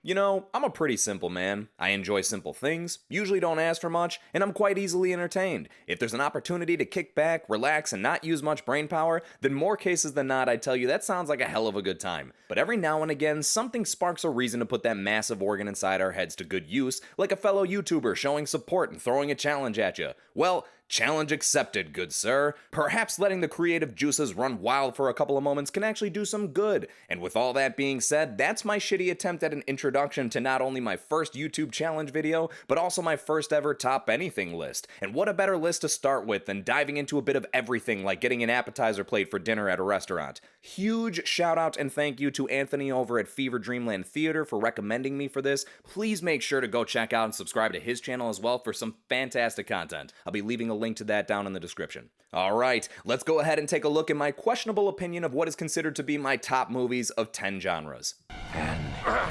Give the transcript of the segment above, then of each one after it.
I'm a pretty simple man. I enjoy simple things, usually don't ask for much, and I'm quite easily entertained. If there's an opportunity to kick back, relax, and not use much brain power, then more cases than not, I tell you that sounds like a hell of a good time. But every now and again, something sparks a reason to put that massive organ inside our heads to good use, like a fellow YouTuber showing support and throwing a challenge at you. Well, challenge accepted, good sir. Perhaps letting the creative juices run wild for a couple of moments can actually do some good. And with all that being said, that's my shitty attempt at an introduction to not only my first YouTube challenge video, but also my first ever top anything list. And what a better list to start with than diving into a bit of everything like getting an appetizer plate for dinner at a restaurant. Huge shout out and thank you to Anthony over at Fever Dreamland Theater for recommending me for this. Please make sure to go check out and subscribe to his channel as well for some fantastic content. I'll be leaving a link to that down in the description. Alright, let's go ahead and take a look at my questionable opinion of what is considered to be my top movies of 10 genres. And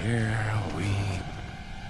here we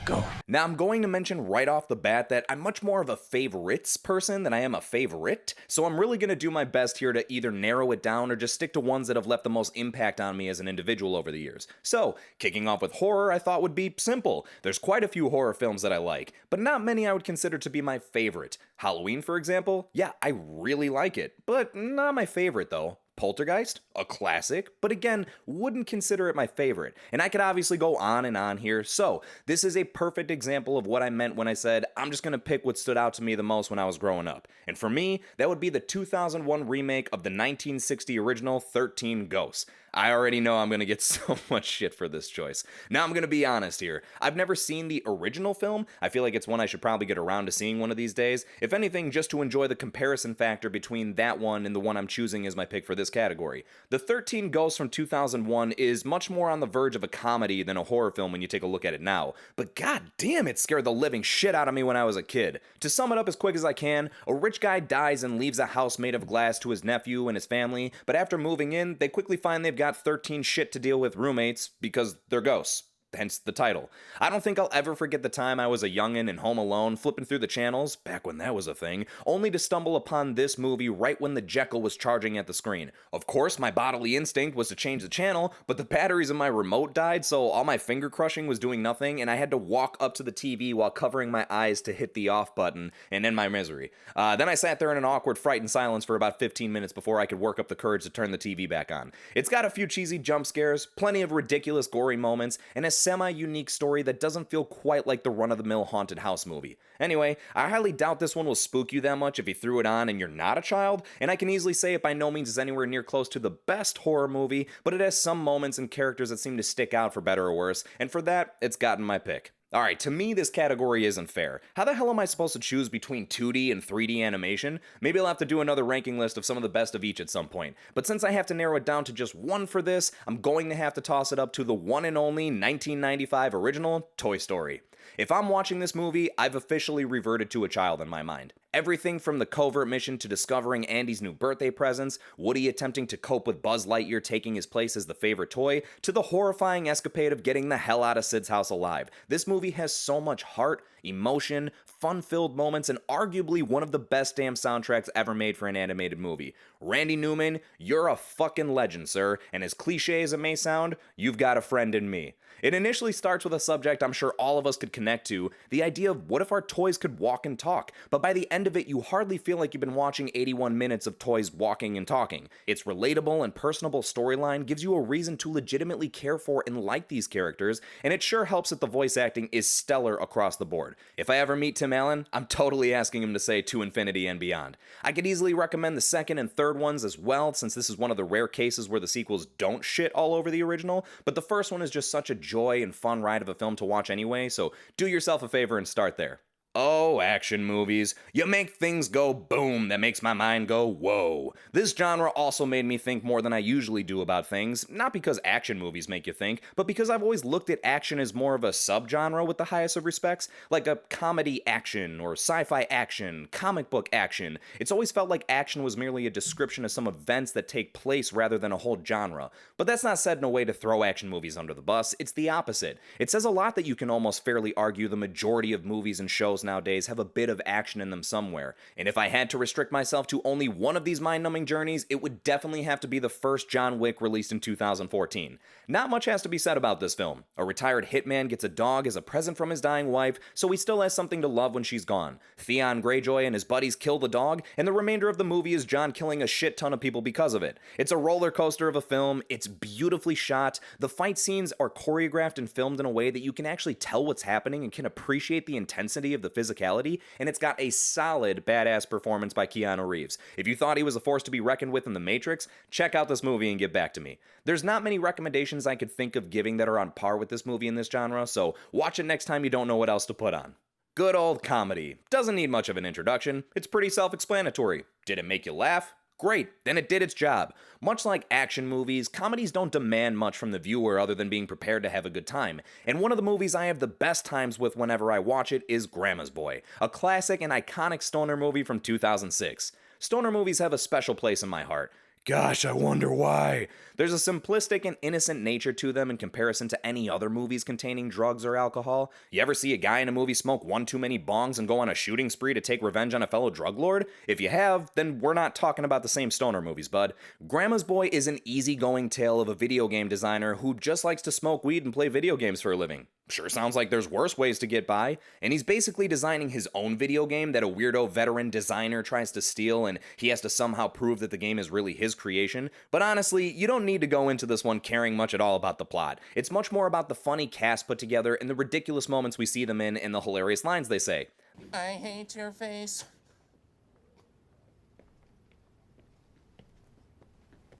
go. Now, I'm going to mention right off the bat that I'm much more of a favorites person than I am a favorite, so I'm really going to do my best here to either narrow it down or just stick to ones that have left the most impact on me as an individual over the years. So, kicking off with horror I thought would be simple. There's quite a few horror films that I like, but not many I would consider to be my favorite. Halloween, for example, yeah, I really like it, but not my favorite though. Poltergeist, a classic, but again, wouldn't consider it my favorite. And I could obviously go on and on here, so this is a perfect example of what I meant when I said I'm just gonna pick what stood out to me the most when I was growing up. And for me, that would be the 2001 remake of the 1960 original 13 Ghosts. I already know I'm gonna get so much shit for this choice. Now I'm gonna be honest here. I've never seen the original film. I feel like it's one I should probably get around to seeing one of these days. If anything, just to enjoy the comparison factor between that one and the one I'm choosing as my pick for this category. The 13 Ghosts from 2001 is much more on the verge of a comedy than a horror film when you take a look at it now. But god damn, it scared the living shit out of me when I was a kid. To sum it up as quick as I can, a rich guy dies and leaves a house made of glass to his nephew and his family, but after moving in, they quickly find they've got 13 shit to deal with roommates because they're ghosts. Hence the title. I don't think I'll ever forget the time I was a youngin' and home alone, flipping through the channels, back when that was a thing, only to stumble upon this movie right when the Jekyll was charging at the screen. Of course, my bodily instinct was to change the channel, but the batteries in my remote died, so all my finger crushing was doing nothing, and I had to walk up to the TV while covering my eyes to hit the off button, and end my misery. Then I sat there in an awkward, frightened silence for about 15 minutes before I could work up the courage to turn the TV back on. It's got a few cheesy jump scares, plenty of ridiculous gory moments, and a semi-unique story that doesn't feel quite like the run-of-the-mill haunted house movie. Anyway, I highly doubt this one will spook you that much if you threw it on and you're not a child, and I can easily say it by no means is anywhere near close to the best horror movie, but it has some moments and characters that seem to stick out for better or worse, and for that, it's gotten my pick. Alright, to me this category isn't fair. How the hell am I supposed to choose between 2D and 3D animation? Maybe I'll have to do another ranking list of some of the best of each at some point. But since I have to narrow it down to just one for this, I'm going to have to toss it up to the one and only 1995 original Toy Story. If I'm watching this movie, I've officially reverted to a child in my mind. Everything from the covert mission to discovering Andy's new birthday presents, Woody attempting to cope with Buzz Lightyear taking his place as the favorite toy, to the horrifying escapade of getting the hell out of Sid's house alive. This movie has so much heart, emotion, fun-filled moments, and arguably one of the best damn soundtracks ever made for an animated movie. Randy Newman, you're a fucking legend, sir, and as cliche as it may sound, you've got a friend in me. It initially starts with a subject I'm sure all of us could connect to, the idea of what if our toys could walk and talk, but by the end of it you hardly feel like you've been watching 81 minutes of toys walking and talking. Its relatable and personable storyline gives you a reason to legitimately care for and like these characters, and it sure helps that the voice acting is stellar across the board. If I ever meet Tim Allen, I'm totally asking him to say To Infinity and Beyond. I could easily recommend the second and third ones as well, since this is one of the rare cases where the sequels don't shit all over the original, but the first one is just such a joy and fun ride of a film to watch anyway, so do yourself a favor and start there. Oh, action movies. You make things go boom that makes my mind go whoa. This genre also made me think more than I usually do about things, not because action movies make you think, but because I've always looked at action as more of a subgenre with the highest of respects, like a comedy action or sci-fi action, comic book action. It's always felt like action was merely a description of some events that take place rather than a whole genre. But that's not said in a way to throw action movies under the bus, it's the opposite. It says a lot that you can almost fairly argue the majority of movies and shows superheroes nowadays have a bit of action in them somewhere, and if I had to restrict myself to only one of these mind-numbing journeys, it would definitely have to be the first John Wick released in 2014. Not much has to be said about this film. A retired hitman gets a dog as a present from his dying wife, so he still has something to love when she's gone. Theon Greyjoy and his buddies kill the dog, and the remainder of the movie is John killing a shit ton of people because of it. It's a roller coaster of a film, it's beautifully shot, the fight scenes are choreographed and filmed in a way that you can actually tell what's happening and can appreciate the intensity of the physicality, and it's got a solid badass performance by Keanu Reeves. If you thought he was a force to be reckoned with in The Matrix, check out this movie and get back to me. There's not many recommendations I could think of giving that are on par with this movie in this genre, so watch it next time you don't know what else to put on. Good old comedy. Doesn't need much of an introduction. It's pretty self-explanatory. Did it make you laugh? Great, then it did its job. Much like action movies, comedies don't demand much from the viewer other than being prepared to have a good time. And one of the movies I have the best times with whenever I watch it is Grandma's Boy, a classic and iconic stoner movie from 2006. Stoner movies have a special place in my heart. Gosh, I wonder why. There's a simplistic and innocent nature to them in comparison to any other movies containing drugs or alcohol. You ever see a guy in a movie smoke one too many bongs and go on a shooting spree to take revenge on a fellow drug lord? If you have, then we're not talking about the same stoner movies, bud. Grandma's Boy is an easygoing tale of a video game designer who just likes to smoke weed and play video games for a living. Sure sounds like there's worse ways to get by, and he's basically designing his own video game that a weirdo veteran designer tries to steal, and he has to somehow prove that the game is really his creation. But honestly, you don't need to go into this one caring much at all about the plot. It's much more about the funny cast put together and the ridiculous moments we see them in and the hilarious lines they say. I hate your face.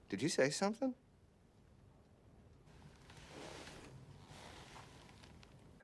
Did you say something?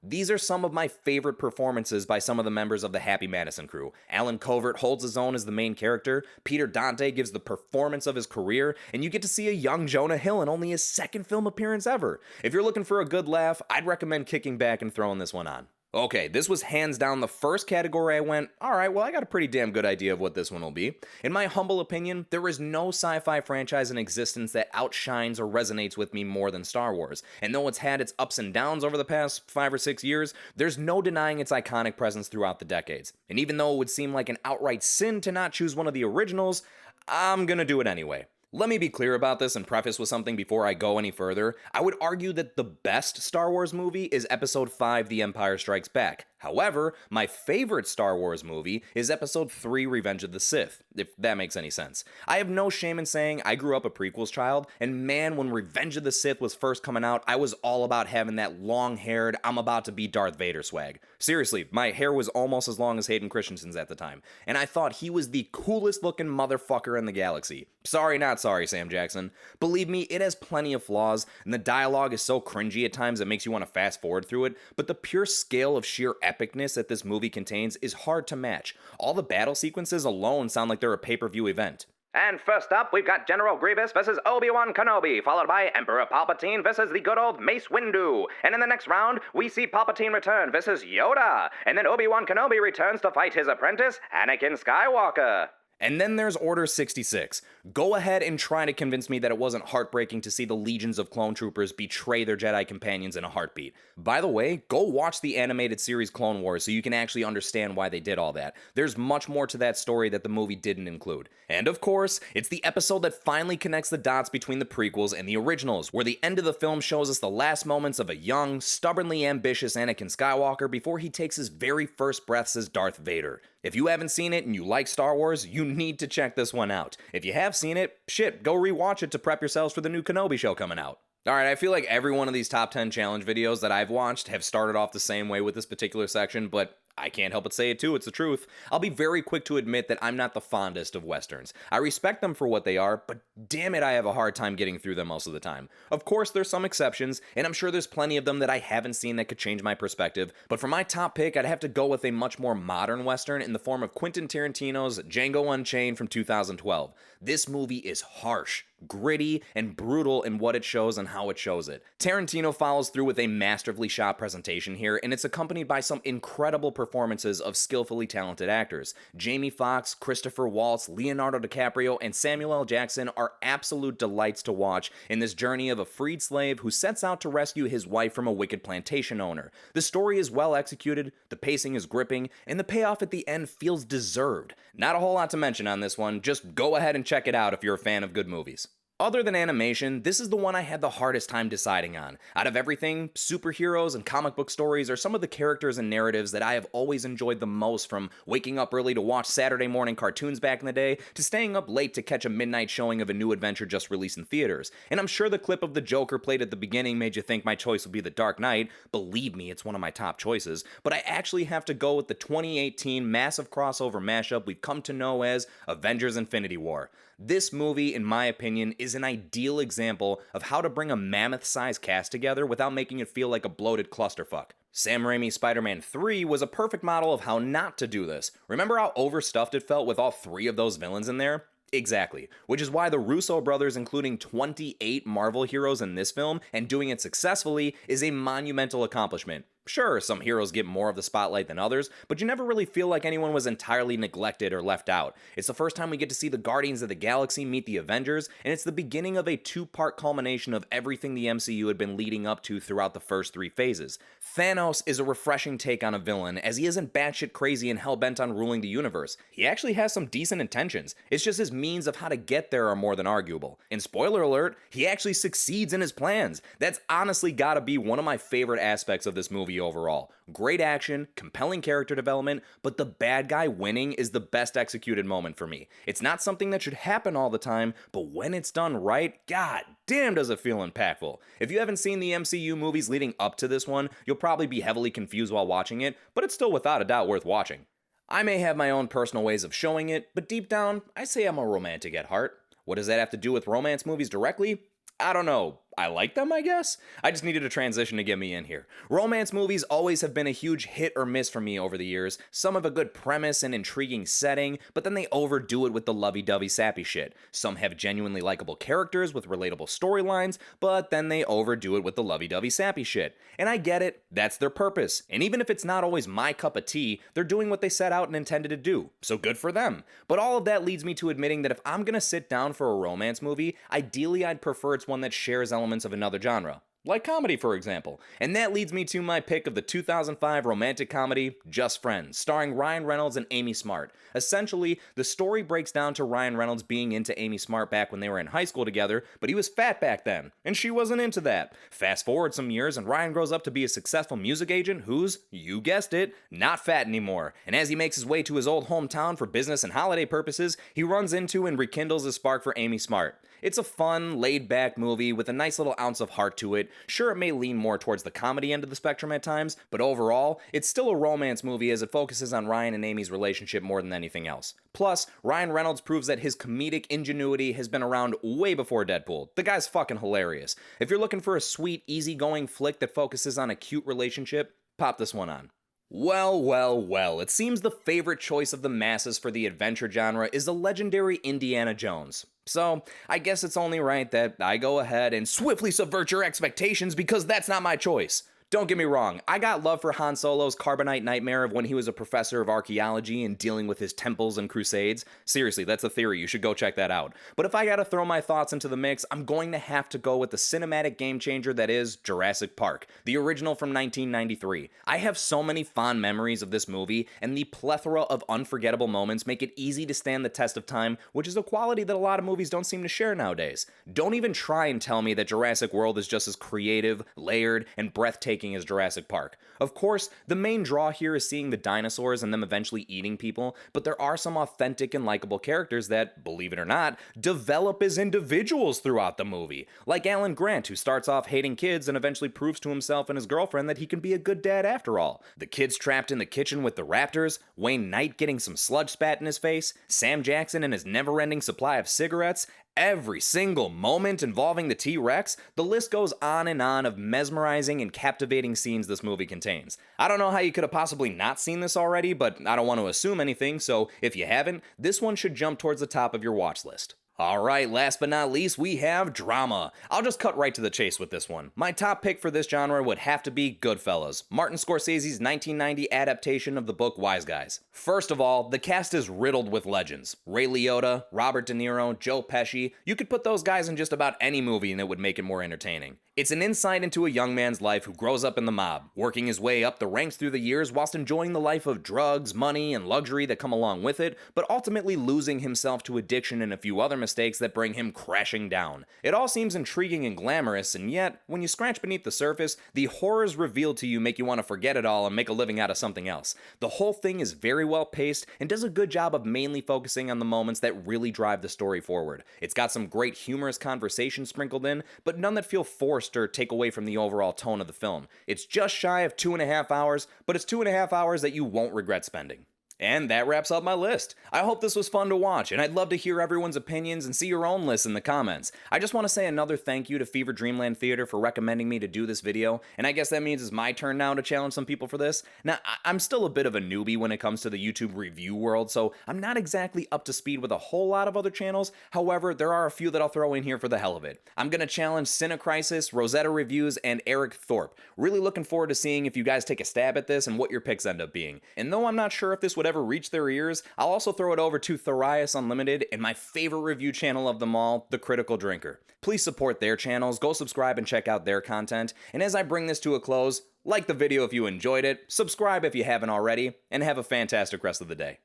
These are some of my favorite performances by some of the members of the Happy Madison crew. Alan Covert holds his own as the main character, Peter Dante gives the performance of his career, and you get to see a young Jonah Hill in only his second film appearance ever. If you're looking for a good laugh, I'd recommend kicking back and throwing this one on. Okay, this was hands down the first category I went, alright, well I got a pretty damn good idea of what this one will be. In my humble opinion, there is no sci-fi franchise in existence that outshines or resonates with me more than Star Wars. And though it's had its ups and downs over the past 5 or 6 years, there's no denying its iconic presence throughout the decades. And even though it would seem like an outright sin to not choose one of the originals, I'm gonna do it anyway. Let me be clear about this and preface with something before I go any further. I would argue that the best Star Wars movie is Episode 5, The Empire Strikes Back. However, my favorite Star Wars movie is Episode 3, Revenge of the Sith, if that makes any sense. I have no shame in saying I grew up a prequels child, and man, when Revenge of the Sith was first coming out, I was all about having that long-haired, I'm about to be Darth Vader swag. Seriously, my hair was almost as long as Hayden Christensen's at the time, and I thought he was the coolest looking motherfucker in the galaxy. Sorry, not sorry, Sam Jackson. Believe me, it has plenty of flaws, and the dialogue is so cringy at times it makes you want to fast forward through it, but the pure scale of sheer epicness that this movie contains is hard to match. All the battle sequences alone sound like they're a pay-per-view event. And first up, we've got General Grievous versus Obi-Wan Kenobi, followed by Emperor Palpatine versus the good old Mace Windu. And in the next round, we see Palpatine return versus Yoda. And then Obi-Wan Kenobi returns to fight his apprentice, Anakin Skywalker. And then there's Order 66. Go ahead and try to convince me that it wasn't heartbreaking to see the legions of clone troopers betray their Jedi companions in a heartbeat. By the way, go watch the animated series Clone Wars so you can actually understand why they did all that. There's much more to that story that the movie didn't include. And of course, it's the episode that finally connects the dots between the prequels and the originals, where the end of the film shows us the last moments of a young, stubbornly ambitious Anakin Skywalker before he takes his very first breaths as Darth Vader. If you haven't seen it and you like Star Wars, you need to check this one out. If you have seen it, shit, go rewatch it to prep yourselves for the new Kenobi show coming out. Alright, I feel like every one of these top 10 challenge videos that I've watched have started off the same way with this particular section, but I can't help but say it too, it's the truth. I'll be very quick to admit that I'm not the fondest of Westerns. I respect them for what they are, but damn it, I have a hard time getting through them most of the time. Of course, there's some exceptions, and I'm sure there's plenty of them that I haven't seen that could change my perspective, but for my top pick, I'd have to go with a much more modern Western in the form of Quentin Tarantino's Django Unchained from 2012. This movie is harsh, gritty, and brutal in what it shows and how it shows it. Tarantino follows through with a masterfully shot presentation here, and it's accompanied by some incredible performances of skillfully talented actors. Jamie Foxx, Christopher Waltz, Leonardo DiCaprio, and Samuel L. Jackson are absolute delights to watch in this journey of a freed slave who sets out to rescue his wife from a wicked plantation owner. The story is well executed, the pacing is gripping, and the payoff at the end feels deserved. Not a whole lot to mention on this one, just go ahead and check it out if you're a fan of good movies. Other than animation, this is the one I had the hardest time deciding on. Out of everything, superheroes and comic book stories are some of the characters and narratives that I have always enjoyed the most, from waking up early to watch Saturday morning cartoons back in the day, to staying up late to catch a midnight showing of a new adventure just released in theaters. And I'm sure the clip of the Joker played at the beginning made you think my choice would be The Dark Knight. Believe me, it's one of my top choices. But I actually have to go with the 2018 massive crossover mashup we've come to know as Avengers Infinity War. This movie, in my opinion, is an ideal example of how to bring a mammoth-sized cast together without making it feel like a bloated clusterfuck. Sam Raimi's Spider-Man 3 was a perfect model of how not to do this. Remember how overstuffed it felt with all three of those villains in there? Exactly, which is why the Russo brothers including 28 Marvel heroes in this film and doing it successfully is a monumental accomplishment. Sure, some heroes get more of the spotlight than others, but you never really feel like anyone was entirely neglected or left out. It's the first time we get to see the Guardians of the Galaxy meet the Avengers, and it's the beginning of a two-part culmination of everything the MCU had been leading up to throughout the first three phases. Thanos is a refreshing take on a villain, as he isn't batshit crazy and hell-bent on ruling the universe. He actually has some decent intentions. It's just his means of how to get there are more than arguable. And spoiler alert, he actually succeeds in his plans. That's honestly gotta be one of my favorite aspects of this movie overall. Great action, compelling character development, but the bad guy winning is the best executed moment for me. It's not something that should happen all the time, but when it's done right, god damn does it feel impactful. If you haven't seen the MCU movies leading up to this one, you'll probably be heavily confused while watching it, but it's still without a doubt worth watching. I may have my own personal ways of showing it, but deep down, I say I'm a romantic at heart. What does that have to do with romance movies directly? I don't know. I like them, I guess? I just needed a transition to get me in here. Romance movies always have been a huge hit or miss for me over the years. Some have a good premise and intriguing setting, but then they overdo it with the lovey-dovey sappy shit. Some have genuinely likable characters with relatable storylines, but then they overdo it with the lovey-dovey sappy shit. And I get it, that's their purpose. And even if it's not always my cup of tea, they're doing what they set out and intended to do. So good for them. But all of that leads me to admitting that if I'm gonna sit down for a romance movie, ideally I'd prefer it's one that shares elements of another genre. Like comedy, for example. And that leads me to my pick of the 2005 romantic comedy, Just Friends, starring Ryan Reynolds and Amy Smart. Essentially, the story breaks down to Ryan Reynolds being into Amy Smart back when they were in high school together, but he was fat back then, and she wasn't into that. Fast forward some years, and Ryan grows up to be a successful music agent who's, you guessed it, not fat anymore. And as he makes his way to his old hometown for business and holiday purposes, he runs into and rekindles a spark for Amy Smart. It's a fun, laid-back movie with a nice little ounce of heart to it. Sure, it may lean more towards the comedy end of the spectrum at times, but overall, it's still a romance movie as it focuses on Ryan and Amy's relationship more than anything else. Plus, Ryan Reynolds proves that his comedic ingenuity has been around way before Deadpool. The guy's fucking hilarious. If you're looking for a sweet, easygoing flick that focuses on a cute relationship, pop this one on. Well, it seems the favorite choice of the masses for the adventure genre is the legendary Indiana Jones. So, I guess it's only right that I go ahead and swiftly subvert your expectations because that's not my choice. Don't get me wrong, I got love for Han Solo's Carbonite nightmare of when he was a professor of archaeology and dealing with his temples and crusades. Seriously, that's a theory, you should go check that out. But if I gotta throw my thoughts into the mix, I'm going to have to go with the cinematic game changer that is Jurassic Park, the original from 1993. I have so many fond memories of this movie, and the plethora of unforgettable moments make it easy to stand the test of time, which is a quality that a lot of movies don't seem to share nowadays. Don't even try and tell me that Jurassic World is just as creative, layered, and breathtaking as Jurassic Park. Of course, the main draw here is seeing the dinosaurs and them eventually eating people, but there are some authentic and likable characters that, believe it or not, develop as individuals throughout the movie. Like Alan Grant, who starts off hating kids and eventually proves to himself and his girlfriend that he can be a good dad after all. The kids trapped in the kitchen with the raptors, Wayne Knight getting some sludge spat in his face, Sam Jackson and his never-ending supply of cigarettes, every single moment involving the T-Rex, the list goes on and on of mesmerizing and captivating scenes this movie contains. I don't know how you could have possibly not seen this already, but I don't want to assume anything, so if you haven't, this one should jump towards the top of your watch list. Alright, last but not least, we have drama. I'll just cut right to the chase with this one. My top pick for this genre would have to be Goodfellas, Martin Scorsese's 1990 adaptation of the book Wise Guys. First of all, the cast is riddled with legends. Ray Liotta, Robert De Niro, Joe Pesci. You could put those guys in just about any movie and it would make it more entertaining. It's an insight into a young man's life who grows up in the mob, working his way up the ranks through the years whilst enjoying the life of drugs, money, and luxury that come along with it, but ultimately losing himself to addiction and a few other mistakes that bring him crashing down. It all seems intriguing and glamorous, and yet, when you scratch beneath the surface, the horrors revealed to you make you want to forget it all and make a living out of something else. The whole thing is very well paced and does a good job of mainly focusing on the moments that really drive the story forward. It's got some great humorous conversation sprinkled in, but none that feel forced or take away from the overall tone of the film. It's just shy of 2.5 hours, but it's 2.5 hours that you won't regret spending. And that wraps up my list. I hope this was fun to watch, and I'd love to hear everyone's opinions and see your own lists in the comments. I just want to say another thank you to Fever Dreamland Theater for recommending me to do this video, and I guess that means it's my turn now to challenge some people for this. Now, I'm still a bit of a newbie when it comes to the YouTube review world, so I'm not exactly up to speed with a whole lot of other channels. However, there are a few that I'll throw in here for the hell of it. I'm gonna challenge Cinecrisis, Rosetta Reviews, and Eric Thorpe. Really looking forward to seeing if you guys take a stab at this and what your picks end up being. And though I'm not sure if this would ever reach their ears, I'll also throw it over to Thorias Unlimited and my favorite review channel of them all, The Critical Drinker. Please support their channels, go subscribe and check out their content, and as I bring this to a close, like the video if you enjoyed it, subscribe if you haven't already, and have a fantastic rest of the day.